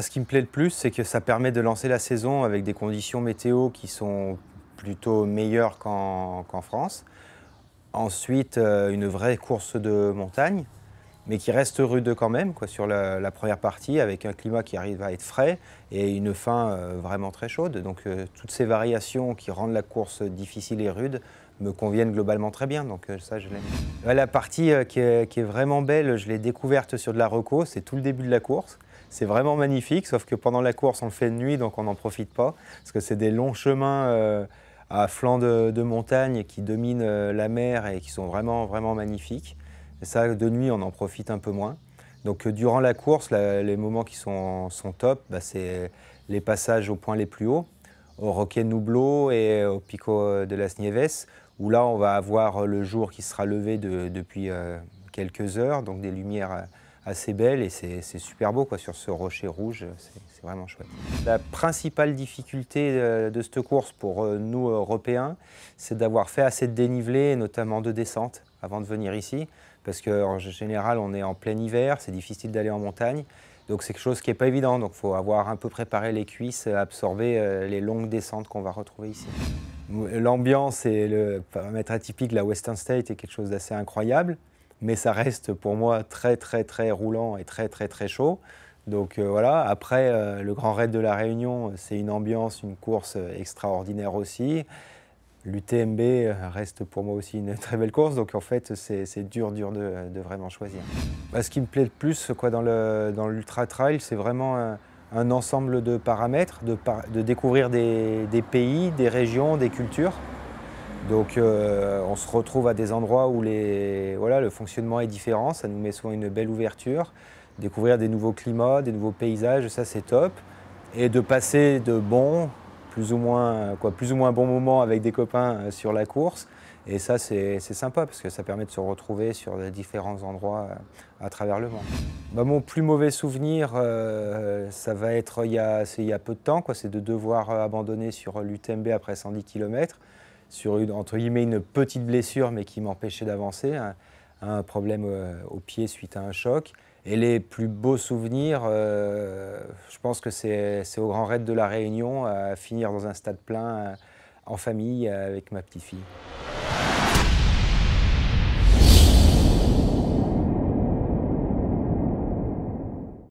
Ce qui me plaît le plus, c'est que ça permet de lancer la saison avec des conditions météo qui sont plutôt meilleures qu'en France. Ensuite, une vraie course de montagne, mais qui reste rude quand même, quoi, sur la première partie, avec un climat qui arrive à être frais et une fin vraiment très chaude. Donc toutes ces variations qui rendent la course difficile et rude me conviennent globalement très bien, donc ça je l'aime. La partie qui est vraiment belle, je l'ai découverte sur de la reco, c'est tout le début de la course. C'est vraiment magnifique, sauf que pendant la course on le fait de nuit, donc on n'en profite pas, parce que c'est des longs chemins à flanc de montagne qui dominent la mer et qui sont vraiment, vraiment magnifiques. Et ça, de nuit, on en profite un peu moins. Donc durant la course, les moments qui sont top, c'est les passages aux points les plus hauts, au Roque Nublo et au Pico de las Nieves, où là, on va avoir le jour qui sera levé depuis quelques heures, donc des lumières assez belles et c'est super beau quoi, sur ce rocher rouge, c'est vraiment chouette. La principale difficulté de cette course pour nous Européens, c'est d'avoir fait assez de dénivelé, notamment de descente, avant de venir ici, parce qu'en général on est en plein hiver, c'est difficile d'aller en montagne, donc c'est quelque chose qui n'est pas évident, donc il faut avoir un peu préparé les cuisses, absorber les longues descentes qu'on va retrouver ici. L'ambiance et le paramètre atypique, la Western State, est quelque chose d'assez incroyable, mais ça reste pour moi très très très roulant et très très très chaud. Donc voilà, après le Grand Raid de la Réunion, c'est une ambiance, une course extraordinaire aussi. L'UTMB reste pour moi aussi une très belle course, donc en fait c'est dur de vraiment choisir. Ce qui me plaît le plus quoi, dans l'Ultra Trail, c'est vraiment un ensemble de paramètres, de découvrir des pays, des régions, des cultures. Donc on se retrouve à des endroits où le fonctionnement est différent, ça nous met souvent une belle ouverture. Découvrir des nouveaux climats, des nouveaux paysages, ça c'est top. Et de passer de bons, plus ou moins bons moments avec des copains sur la course. Et ça c'est sympa parce que ça permet de se retrouver sur différents endroits à travers le monde. Mon plus mauvais souvenir, ça va être il y a peu de temps, c'est de devoir abandonner sur l'UTMB après 110 km. Sur entre guillemets une petite blessure mais qui m'empêchait d'avancer, un problème au pied suite à un choc. Et les plus beaux souvenirs, je pense que c'est au Grand Raid de la Réunion, à finir dans un stade plein en famille avec ma petite fille.